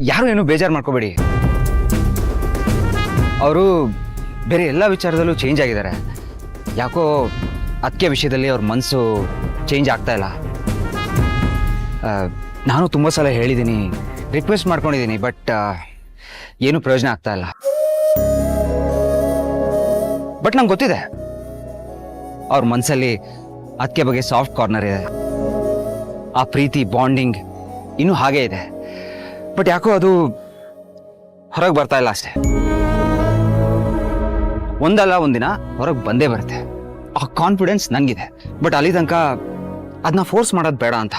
ಯಾರು ಏನು ಬೇಜಾರು ಮಾಡ್ಕೋಬೇಡಿ. ಅವರು ಬೇರೆ ಎಲ್ಲ ವಿಚಾರದಲ್ಲೂ ಚೇಂಜ್ ಆಗಿದ್ದಾರೆ. ಯಾಕೋ ಅದಕ್ಕೆ ವಿಷಯದಲ್ಲಿ ಅವ್ರ ಮನಸ್ಸು ಚೇಂಜ್ ಆಗ್ತಾ ಇಲ್ಲ. ನಾನು ತುಂಬ ಸಲ ಹೇಳಿದ್ದೀನಿ, ರಿಕ್ವೆಸ್ಟ್ ಮಾಡ್ಕೊಂಡಿದ್ದೀನಿ, ಬಟ್ ಏನೂ ಪ್ರಯೋಜನ ಆಗ್ತಾ ಇಲ್ಲ. ಬಟ್ ನಂಗೆ ಗೊತ್ತಿದೆ ಅವ್ರ ಮನಸ್ಸಲ್ಲಿ ಅದಕ್ಕೆ ಬಗ್ಗೆ ಸಾಫ್ಟ್ ಕಾರ್ನರ್ ಇದೆ. ಆ ಪ್ರೀತಿ ಬಾಂಡಿಂಗ್ ಇನ್ನೂ ಹಾಗೇ ಇದೆ. ಬಟ್ ಯಾಕೋ ಅದು ಹೊರಗೆ ಬರ್ತಾ ಇಲ್ಲ ಅಷ್ಟೇ. ಒಂದಲ್ಲ ಒಂದಿನ ಹೊರಗೆ ಬಂದೇ ಬರುತ್ತೆ. ಆ ಕಾನ್ಫಿಡೆನ್ಸ್ ನನಗಿದೆ. ಬಟ್ ಅಲ್ಲಿ ತನಕ ಅದನ್ನ ಫೋರ್ಸ್ ಮಾಡೋದು ಬೇಡ ಅಂತ.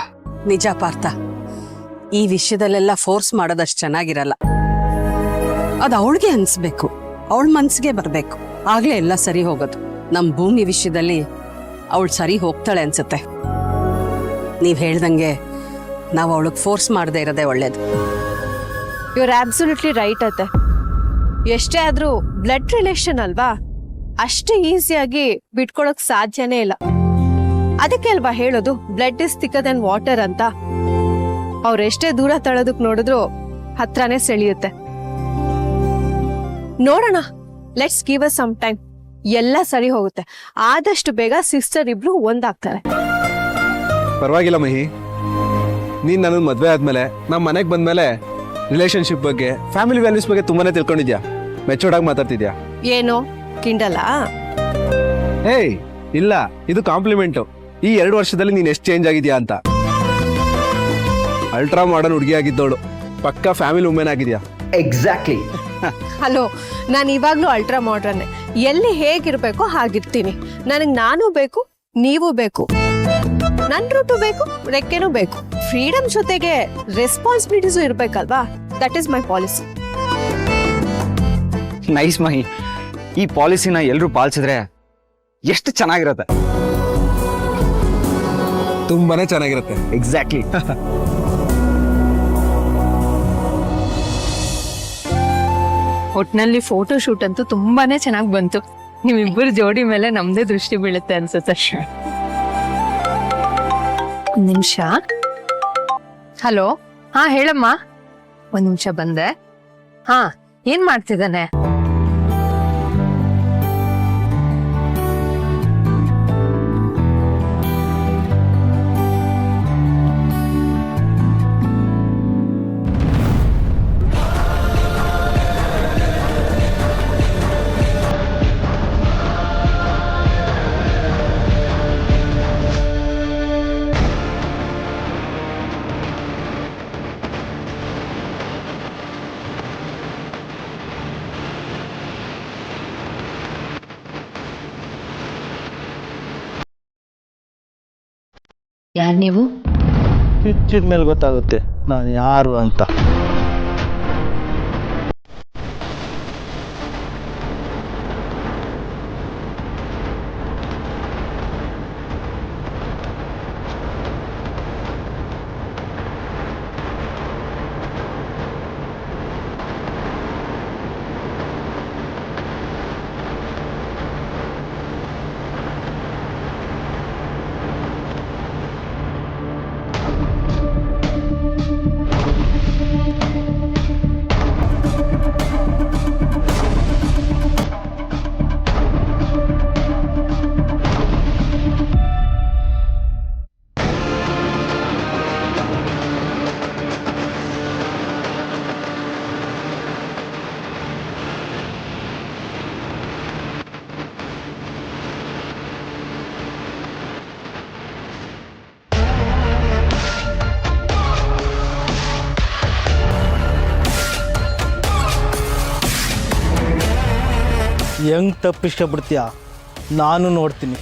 ನಿಜ ಪಾರ್ಥ, ಈ ವಿಷಯದಲ್ಲೆಲ್ಲ ಫೋರ್ಸ್ ಮಾಡೋದಷ್ಟು ಚೆನ್ನಾಗಿರಲ್ಲ. ಅದು ಅವಳಿಗೆ ಅನಿಸ್ಬೇಕು, ಅವಳ ಮನ್ಸಿಗೆ ಬರಬೇಕು, ಆಗ್ಲೇ ಎಲ್ಲ ಸರಿ ಹೋಗೋದು. ನಮ್ಮ ಭೂಮಿ ವಿಷಯದಲ್ಲಿ ಅವಳು ಸರಿ ಹೋಗ್ತಾಳೆ ಅನ್ಸುತ್ತೆ. ನೀವು ಹೇಳ್ದಂಗೆ ನಾವು ಅವಳಿಗೆ ಫೋರ್ಸ್ ಮಾಡದೇ ಇರೋದೇ ಒಳ್ಳೇದು. ಯು ಆರ್ ಆಬ್ಸಲ್ಯೂಟ್ಲಿ ರೈಟ್ ಅತ್ತೆ. ಎಷ್ಟೇ ಆದ್ರೂ ಬ್ಲಡ್ ರಿಲೇಷನ್ ಅಲ್ವಾ, ಅಷ್ಟೇ ಈಸಿಯಾಗಿ ಬಿಟ್ಕೊಳಕ್ ಸಾಧ್ಯನೇ ಇಲ್ಲ. ಅದಕ್ಕೆ ಅಲ್ವಾ ಹೇಳೋದು blood is thicker than water ಅಂತ. ಅವ್ರೆಷ್ಟೇ ದೂರ ತಳ್ಳೋದಕ್ ನೋಡಿದ್ರು ಹತ್ರನೇ ಸೆಳೆಯುತ್ತೆ. ನೋಡೋಣ, let's give us some time. ಎಲ್ಲ ಸರಿ ಹೋಗುತ್ತೆ. ಆದಷ್ಟು ಬೇಗ ಸಿಸ್ಟರ್ ಇಬ್ರು ಒಂದಾಗ್ತಾರೆ. ಪರವಾಗಿಲ್ಲ ಮಹಿ, ನೀನ್ ನನ್ನ ಮದ್ವೆ ಆದ್ಮೇಲೆ ನಮ್ಮ ಮನೆಗೆ ಬಂದ್ಮೇಲೆ ರಿಲೇಶನ್ಶಿಪ್ ಬಗ್ಗೆ, ಫ್ಯಾಮಿಲಿ ವ್ಯಾಲ್ಯೂಸ್ ಬಗ್ಗೆ ತುಂಬಾನೇ ತಿಳ್ಕೊಂಡಿದ್ಯಾ. ಮೆಚೂರ್ಡ್ ಆಗಿ ಮಾತಾಡ್ತಿದ್ಯಾ. ಏನೋ ಕಿಂಡಲ್ಲ? ಏಯ್ ಇಲ್ಲ, ಇದು ಕಾಂಪ್ಲಿಮೆಂಟು. ಈ 2 ವರ್ಷದಲ್ಲಿ ನೀನ್ ಎಷ್ಟು ಚೇಂಜ್ ಆಗಿದ್ಯಾ ಅಂತ. ಅಲ್ಟ್ರಾ ಮಾಡರ್ನ್ ಹುಡುಗಿ ಆಗಿದ್ದವಳು ಪಕ್ಕಾ ಫ್ಯಾಮಿಲಿ ವುಮೆನ್ ಆಗಿದ್ಯಾ. ಎಕ್ಸಾಕ್ಟ್ಲಿ. ಹಲೋ, ನಾನು ಇವಾಗ್ಲೂ ಅಲ್ಟ್ರಾ ಮಾಡ್ರನ್ನೇ. ಎಲ್ಲಿ ಹೇಗಿರ್ಬೇಕೋ ಹಾಗಿರ್ತೀನಿ. ನನಗ್ ನಾನು ಬೇಕು, ನೀವು ಬೇಕು, ನನ್ ರೂಟು ಬೇಕು, ರೆಕ್ಕೆನೂ ಬೇಕು. ಫ್ರೀಡಮ್ ಜೊತೆಗೆ ರೆಸ್ಪಾನ್ಸಿಬಿಲಿಟೀಸು ಇರ್ಬೇಕಲ್ವಾ? That is my policy. Nice Mahi. ಈ ಪಾಲಿಸಿನ ಎಲ್ಲರೂ ಪಾಲಿಸಿದ್ರೆ ಎಷ್ಟು ಚೆನ್ನಾಗಿರುತ್ತೆ. ತುಂಬಾನೇ ಚೆನ್ನಾಗಿರುತ್ತೆ. ಎಕ್ಸಾಕ್ಟ್ಲಿ. ಒಟ್ನಲ್ಲಿ ಫೋಟೋ ಶೂಟ್ ಅಂತೂ ತುಂಬಾನೇ ಚೆನ್ನಾಗಿ ಬಂತು. ನಿಮ್ಮಿಬ್ಬರು ಜೋಡಿ ಮೇಲೆ ನಮ್ದೇ ದೃಷ್ಟಿ ಬೀಳುತ್ತೆ ಅನ್ಸುತ್ತೆ. ಒಂದ್ ನಿಮಿಷ. ಹಲೋ, ಹಾ ಹೇಳಮ್ಮ. ಒಂದ್ ನಿಮಿಷ ಬಂದೆ. ಹಾ, ಏನ್ ಮಾಡ್ತಿದ್ದಾನೆ? ಯಾರು ನೀವು? ಪಿಚ್ಚಿದ ಮೇಲೆ ಗೊತ್ತಾಗುತ್ತೆ ನಾನು ಯಾರು ಅಂತ. ಹೆಂಗೆ ತಪ್ಪಿಷ್ಟಪಡ್ತೀಯ ನಾನು ನೋಡ್ತೀನಿ.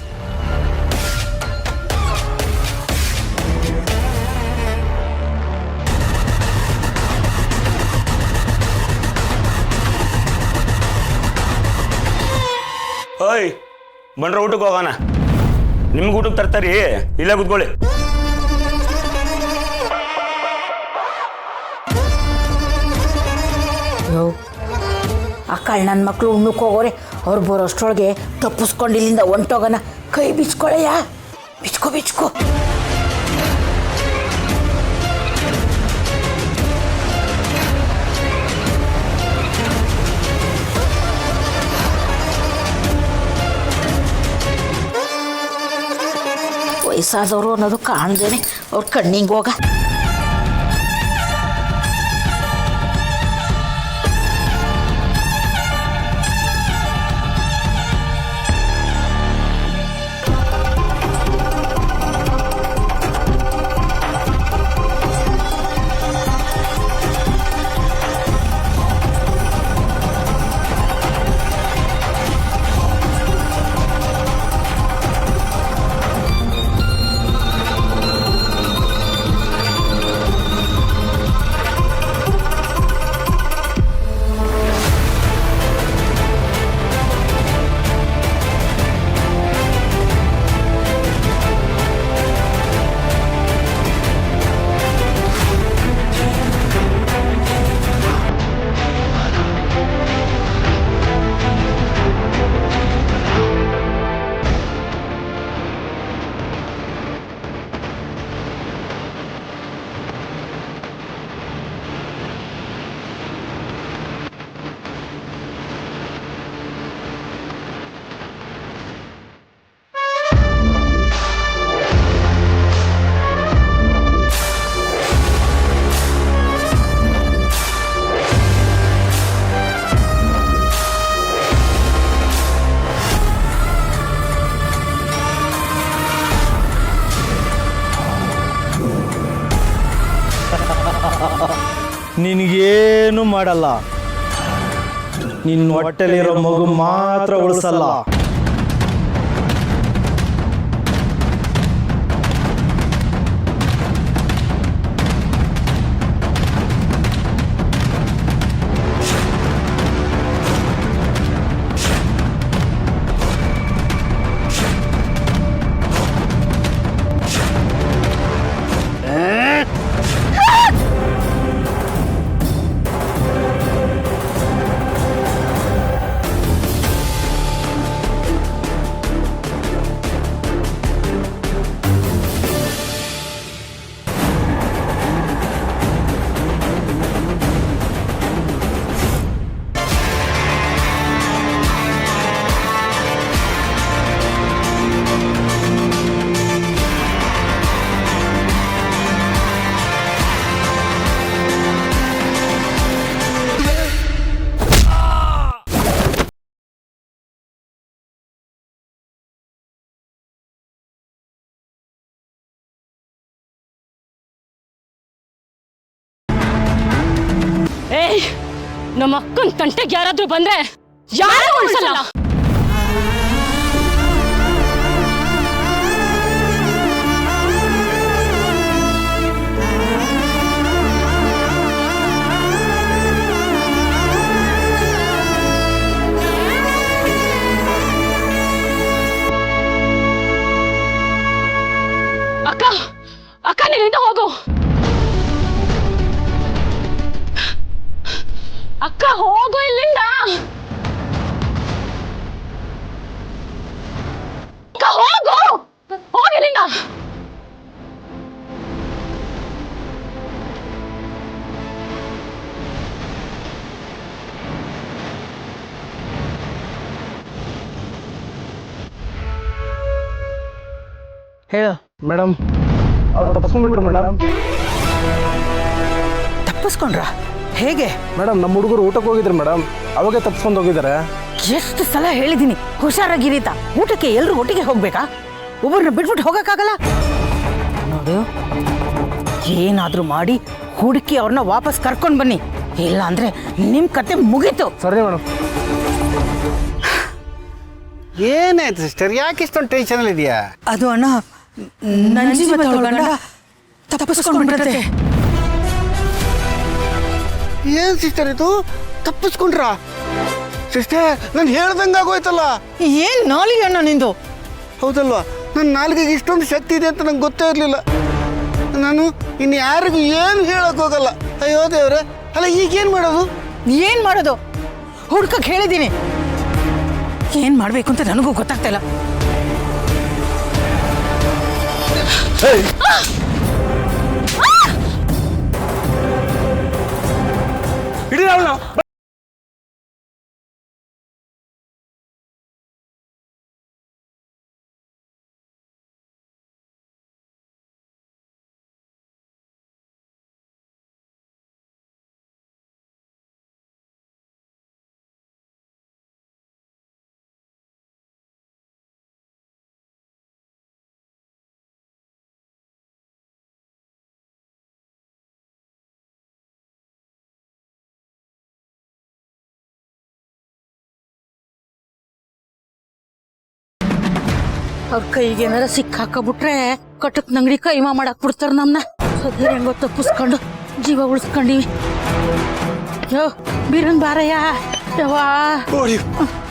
ಓಯ್ ಬಂಡ್ರ ಊಟಕ್ಕೆ ಹೋಗೋಣ. ನಿಮ್ಗೆ ಊಟಕ್ಕೆ ತರ್ತಾರಿ, ಇಲ್ಲೇ ಕೂತ್ಕೊಳ್ಳಿ. ಆ ಕಳ್ಳ ನನ್ನ ಮಕ್ಕಳು ಉಣ್ಣಕ್ಕೆ ಹೋಗೋರೆ, ಅವ್ರು ಬರೋಷ್ಟ್ರೊಳಗೆ ತಪ್ಪಿಸ್ಕೊಂಡು ಇಲ್ಲಿಂದ ಹೊಂಟೋಗೋಣ. ಕೈ ಬಿಚ್ಕೊಳ್ಳಯ್ಯ, ಬಿಚ್ಕೋ ಬಿಚ್ಕೋ. ವಯಸ್ಸಾದವರು ಅನ್ನೋದು ಕಾಣ್ದೇನೆ ಅವ್ರ ಕಣ್ಣಿಂಗ್ ಹೋಗ. ನಿನಗೇನು ಮಾಡಲ್ಲ, ನಿನ್ನ ಹೊಟ್ಟೆಲಿರೋ ಮಗು ಮಾತ್ರ ಉಳಿಸಲ್ಲ. ಏಯ್, ನಮ್ಮ ಅಕ್ಕನ ತಂಟೆಗೆ ಯಾರಾದ್ರೂ ಬಂದ್ರೆ ಯಾರು ಉಳಿಸಲ್ಲ. ಅಕ್ಕ ಅಕ್ಕ ನೀನಿಂದ ಹೋಗು. ಅಕ್ಕ ಹೋಗು ಇಲ್ಲಿಂದ. ಅಕ್ಕ ಹೋಗು, ಹೋಗಿಲ್ಲಿಂದ. ಹೇಳ ಮೇಡಮ್, ಅವ್ರು ತಪ್ಪಿಸ್ಕೊಂಡ್ಬಿಟ್ರು ಮೇಡಮ್. ತಪ್ಪಿಸ್ಕೊಂಡ್ರ? ಹೇಗೆ? ಮೇಡಮ್, ನಮ್ಮ ಹುಡುಗರು ಊಟಕ್ಕೆ ಹೋಗಿದ್ರು ಮೇಡಮ್, ಅವಾಗೆ ತಪ್ಪಿಸ್ಕೊಂಡು ಹೋಗಿದ್ದಾರೆ. ಎಷ್ಟು ಸಲ ಹೇಳಿದ್ದೀನಿ ಹುಷಾರಾಗಿರೀತ. ಊಟಕ್ಕೆ ಎಲ್ಲರೂ ಒಟ್ಟಿಗೆ ಹೋಗ್ಬೇಕಾ? ಒಬ್ಬರನ್ನ ಬಿಟ್ಬಿಟ್ಟು ಹೋಗಕ್ಕಾಗಲ್ಲ ನೋಡು. ಏನಾದ್ರೂ ಮಾಡಿ ಹುಡುಕಿ ಅವ್ರನ್ನ ವಾಪಸ್ ಕರ್ಕೊಂಡು ಬನ್ನಿ, ಇಲ್ಲ ಅಂದ್ರೆ ನಿಮ್ ಕತೆ ಮುಗೀತು. ಸರಿ ಮೇಡಮ್. ಏನಾಯ್ತು ಸಿಸ್ಟರ್, ಯಾಕೆ ಇಷ್ಟೊಂದು ಟೆನ್ಷನ್ ಇದೆಯಾ? ಅದು ಅಣ್ಣ, ನಂಜಿ ಗಂಡ ತಪ್ಪಿಸ್ಕೊಂಡ್ಬಿಟ್ಟೆ. ಏನ್ ಸಿಸ್ಟರ್ ಇದು, ತಪ್ಪಿಸ್ಕೊಂಡ್ರ? ಸಿಸ್ಟರ್, ನಾನು ಹೇಳ್ದಂಗೆ ಆಗೋಯ್ತಲ್ಲ. ಏನ್ ನಾಲಿಗೆ ಅಣ್ಣ ನಿಂದು? ಹೌದಲ್ವಾ, ನನ್ನ ನಾಲ್ಗೆಗೆ ಇಷ್ಟೊಂದು ಶಕ್ತಿ ಇದೆ ಅಂತ ನಂಗೆ ಗೊತ್ತೇ ಇರಲಿಲ್ಲ. ನಾನು ಇನ್ನು ಯಾರಿಗೂ ಏನು ಹೇಳಕ್ ಹೋಗಲ್ಲ. ಅಯ್ಯೋ ದೇವ್ರೆ, ಅಲ್ಲ ಈಗೇನು ಮಾಡೋದು? ಏನ್ ಮಾಡೋದು? ಹುಡ್ಕಕ್ ಹೇಳಿದ್ದೀನಿ, ಏನ್ ಮಾಡ್ಬೇಕು ಅಂತ ನನಗೂ ಗೊತ್ತಾಗ್ತಾ ಇಲ್ಲ. ಹಿಡಿದ ಅವ್ರ ಕೈಗೆ ಏನಾರ ಸಿಕ್ಕಾಕಬಿಟ್ರೆ ಕಟಕ್ ನಂಗಡಿ ಕೈಮಾ ಮಾಡಕ್ ಬಿಡ್ತಾರ ನಮ್ನ. ಸದ್ಯ ಹೆಂಗೋ ತಪ್ಪಿಸ್ಕೊಂಡು ಜೀವ ಉಳಿಸ್ಕೊಂಡಿವಿ. ಯೋ ಬೀರನ್ ಬಾರಯ್ಯ. ಯವ್ವಾ ಓಡಿ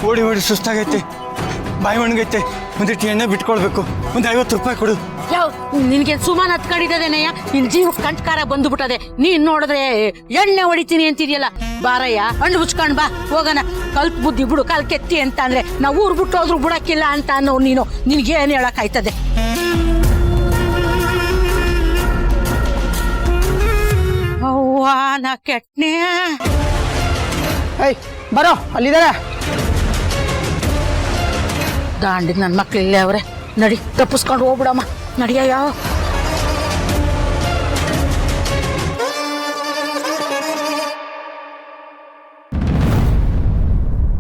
ಓಡಿ ಓಡಿ ಸುಸ್ತಾಗೈತೆ, ಬಾಯಿ ಒಣಗೈತೆ. ಒಂದಿಟ್ಟು ಎಣ್ಣೆ ಬಿಟ್ಕೊಳ್ಬೇಕು, ಒಂದು 50 ರೂಪಾಯಿ ಕೊಡು. ಯಾವ ನಿನ್ಗೆ ಸುಮಾನ್ ಹತ್ಕಡಿದೇನಯ್ಯ, ನಿನ್ ಜೀವ ಕಂಟಕಾರ ಬಂದ್ಬಿಟ್ಟದೆ. ನೀನ್ ನೋಡಿದ್ರೆ ಎಣ್ಣೆ ಹೊಡಿತೀನಿ ಅಂತಿದ್ಯಲ್ಲ. ಬಾರಯ್ಯ ಹಣ್ಣು ಮುಚ್ಕೊಂಡ್ ಬಾ ಹೋಗಣ. ಕಲ್ತ್ ಬುದ್ಧಿ ಬಿಡು, ಕಾಲ್ ಕೆತ್ತಿ ಅಂತ ಅಂದ್ರೆ ನಾವು ಊರ್ ಬಿಟ್ಟು ಹೋದ್ರು ಬಿಡಕ್ಕಿಲ್ಲ ಅಂತ ಅನ್ನೋ ನೀನು. ನಿನ್ಗೆ ಏನ್ ಹೇಳಕ್ ಆಯ್ತದೆ? ಅವ್ವಾ ನಾ ಕೆಟ್ನೆ. ಬರೋ ಅಲ್ಲಿದ್ದಾರೆ. ದಾಂಡಿದ್ ನನ್ ಮಕ್ಳು ಇಲ್ಲೇ ಅವ್ರೆ. ನಡಿ ತಪ್ಪಿಸ್ಕೊಂಡು ಹೋಗ್ಬಿಡಮ್ಮ. ನಡಿಯ ಯಾವ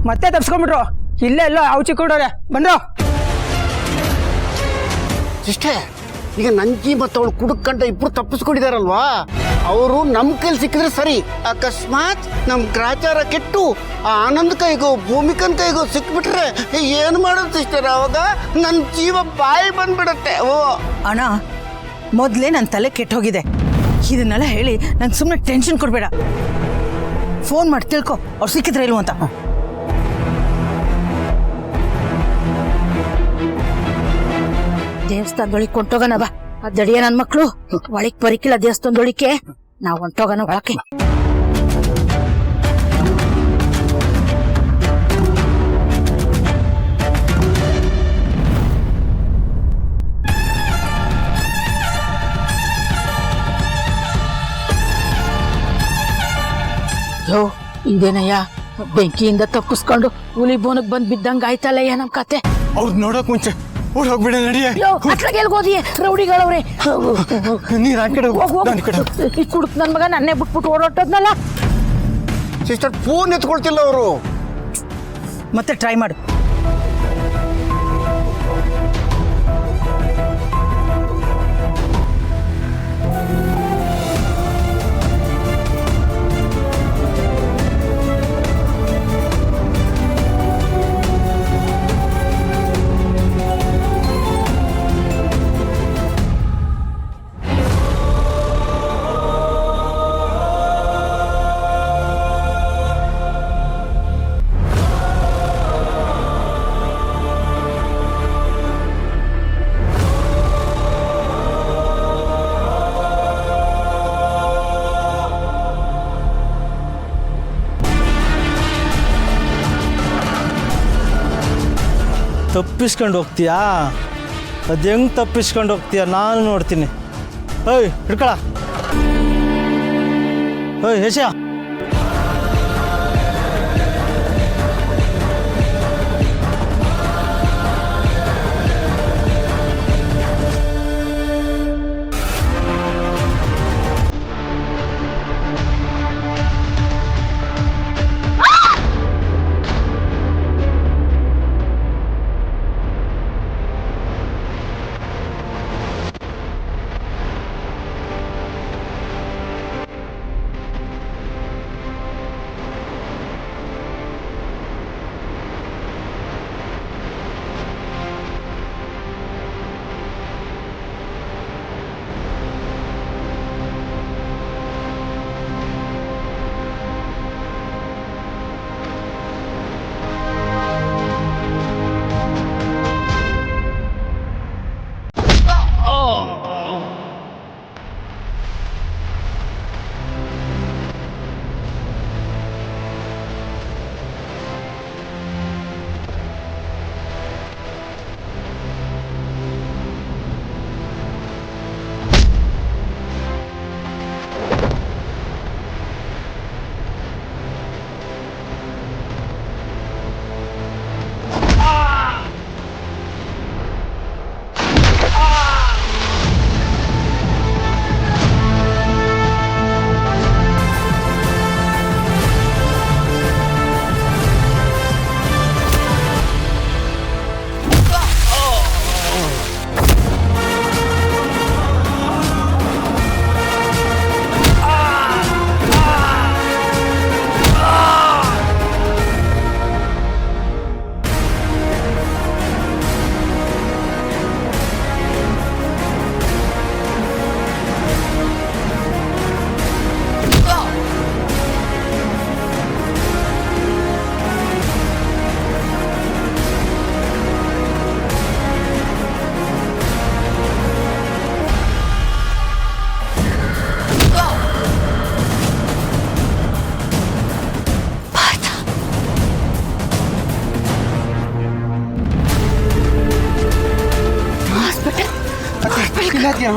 ಮತ್ತೆ ತಪ್ಸ್ಕೊಂಡ್ಬಿಟ್ರು. ಇಲ್ಲೇ ಎಲ್ಲೋ ಔಚಿ ಕೊಡೋರೆ ಬಂದ್ರು. ಇಷ್ಟೇ ಈಗ ನಂಜಿ ಮತ್ತು ಅವಳು ಕುಡುಕಂಟ ಇಬ್ರು ತಪ್ಪಿಸ್ಕೊಂಡಿದಾರಲ್ವಾ, ಅವರು ನಮ್ಮ ಕೈಲಿ ಸಿಕ್ಕಿದ್ರೆ ಸರಿ. ಅಕಸ್ಮಾತ್ ನಮ್ ಗ್ರಾಚಾರ ಕೆಟ್ಟು ಆ ಆನಂದ್ ಕೈಗೋ ಭೂಮಿಕನ್ ಕೈಗೋ ಸಿಕ್ಬಿಟ್ರೆ ಏನು ಮಾಡೋದು ಸಿಸ್ಟರ್? ಅವಾಗ ನನ್ನ ಜೀವ ಬಾಯಿ ಬಂದ್ಬಿಡತ್ತೆ. ಓ ಅಣ್ಣ, ಮೊದ್ಲೇ ನನ್ನ ತಲೆ ಕೆಟ್ಟೋಗಿದೆ. ಇದನ್ನೆಲ್ಲ ಹೇಳಿ ನಂಗೆ ಸುಮ್ಮನೆ ಟೆನ್ಷನ್ ಕೊಡ್ಬೇಡ. ಫೋನ್ ಮಾಡಿ ತಿಳ್ಕೊ ಅವ್ರು ಸಿಕ್ಕಿದ್ರೆ ಇಲ್ವ ಅಂತ. ದೇವಸ್ಥಾನದೊಳಗೆ ಕೊಂಟೋಗೋಣ ಬಾ. ಅದಡಿಯ ನನ್ನ ಮಕ್ಕಳು ಒಳಕ್ ಬರಿಕಿಲ್ಲ ದೇವಸ್ಥಾನದೊಳಿಕೆ. ನಾವು ಹೊಂಟೋಗೋಣ ಒಳಕ್ಕೆ. ಯೋ ಇದೇನಯ್ಯ, ಬೆಂಕಿಯಿಂದ ತಪ್ಪಿಸ್ಕೊಂಡು ಹುಲಿ ಬೋನಕ್ ಬಂದ್ ಬಿದ್ದಂಗ ಆಯ್ತಲ್ಲಯ್ಯ ನಮ್ ಕತೆ. ಅವ್ರು ನೋಡಕ್ ಮುಂಚೆ ಓಡ್ ಹೋಗ್ಬಿಡ. ನಡಿಯ ಅಟ್ಲಾಗೆ ಹೋದಿ ರೌಡಿಗಳವ್ರೆ. ನೀರ್ ಆ ಕಡೆ ಕುಡುಕ್ ನನ್ ಮಗ ನನ್ನೇ ಬಿಟ್ಬಿಟ್ಟು ಓಡೋಟದ್ನಲ್ಲ. ಸಿಸ್ಟರ್ ಫೋನ್ ಎತ್ಕೊಳ್ತಿಲ್ಲ ಅವರು. ಮತ್ತೆ ಟ್ರೈ ಮಾಡು. ತಪ್ಪಿಸ್ಕೊಂಡು ಹೋಗ್ತೀಯಾ? ಅದು ಹೆಂಗೆ ತಪ್ಪಿಸ್ಕೊಂಡು ಹೋಗ್ತೀಯ ನಾನು ನೋಡ್ತೀನಿ. ಓಯ್ ಹಿಡ್ಕೊಳ. ಓಯ್ ಯಶ,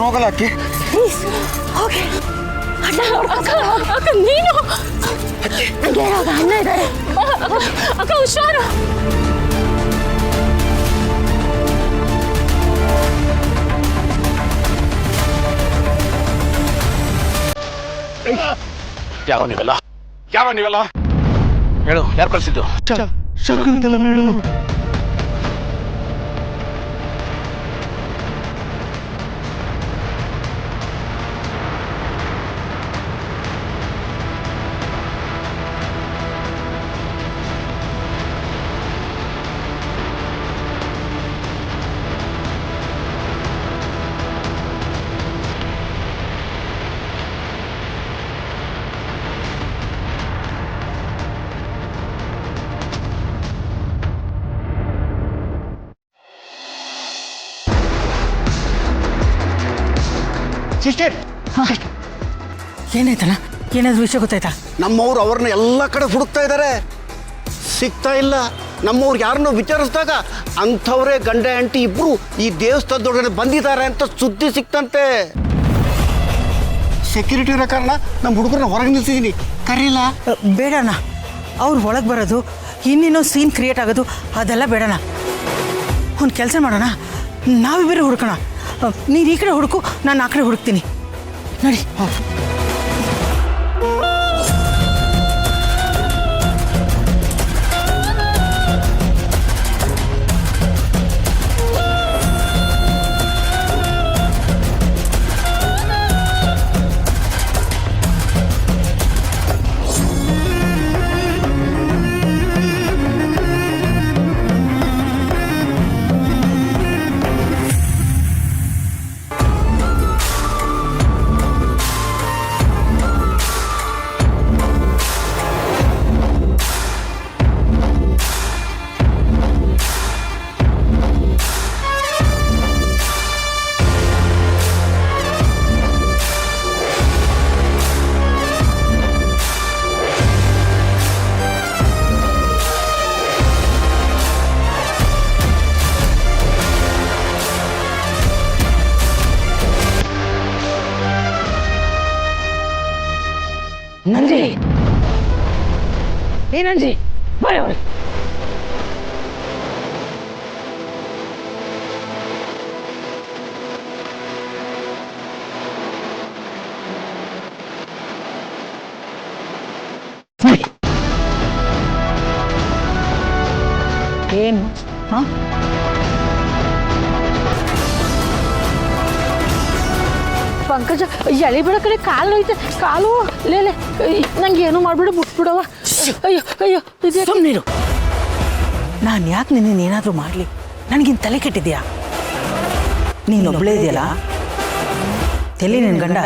ಹೋಗಲ್ಲ ಅಕ್ಕಿ. ಅಕ್ಕ ನೀನು ಅಣ್ಣ ಇದ್ದಾರೆ ಅಕ್ಕ ಹುಷಾರು. ಯಾವ ನೀವೆಲ್ಲ ಹೇಳು, ಯಾರು ಕಳಿಸಿದ್ದು? ಸಿಸ್ಟರ್, ಏನಾಯ್ತಣ್ಣ? ಏನಾದ್ರು ವಿಷಯ ಗೊತ್ತಾಯ್ತಾ? ನಮ್ಮವ್ರು ಅವ್ರನ್ನ ಎಲ್ಲ ಕಡೆ ಹುಡುಕ್ತಾ ಇದ್ದಾರೆ, ಸಿಗ್ತಾ ಇಲ್ಲ. ನಮ್ಮವ್ರು ಯಾರನ್ನೋ ವಿಚಾರಿಸಿದಾಗ ಅಂಥವ್ರೇ ಗಂಡ ಹೆಂಡತಿ ಇಬ್ರು ಈ ದೇವಸ್ಥಾನದೊಳಗಡೆ ಬಂದಿದ್ದಾರೆ ಅಂತ ಸುದ್ದಿ ಸಿಕ್ತಂತೆ. ಸೆಕ್ಯೂರಿಟಿ ಇರೋ ಕಾರಣ ನಮ್ಮ ಹುಡುಗರನ್ನ ಹೊರಗೆ ನಿಲ್ಸಿದ್ದೀನಿ, ಕರೀಲ. ಬೇಡಣ್ಣ, ಅವ್ರು ಒಳಗೆ ಬರೋದು, ಇನ್ನೇನೋ ಸೀನ್ ಕ್ರಿಯೇಟ್ ಆಗೋದು ಅದೆಲ್ಲ ಬೇಡಣ್ಣ. ಒಂದು ಕೆಲಸ ಮಾಡೋಣ, ನಾವಿಬ್ಬರು ಹುಡುಕೋಣ. ನೀನು ಈ ಕಡೆ ಹುಡುಕು, ನಾನು ಆ ಕಡೆ ಹುಡುಕ್ತೀನಿ. ನಡಿ. ನಂದಿ ಏನಂದಿ ಬರೋರು ಏನು? ಹಾಂ, ಪಂಕಜ ಎಲೆ ಬಿಡ ಕಡೆ ಕಾಲು ಐತೆ, ಕಾಲು ಲೇಲೆ ನಂಗೆ ಏನು ಮಾಡ್ಬಿಡು, ಬಿಟ್ಬಿಡವ. ಅಯ್ಯೋ ಅಯ್ಯೋ ಇದು ಸುಮ್ಮನಿರು. ನಾನು ಯಾಕೆ ನಿನ್ನೇನಾದರೂ ಮಾಡಲಿ? ನನಗಿನ್ ತಲೆ ಕೆಟ್ಟಿದ್ಯಾ? ನೀನೊಬ್ಬಳೇ ಇದೆಯಲ್ಲ, ತಲೆ ನಿನ್ನ ಗಂಡ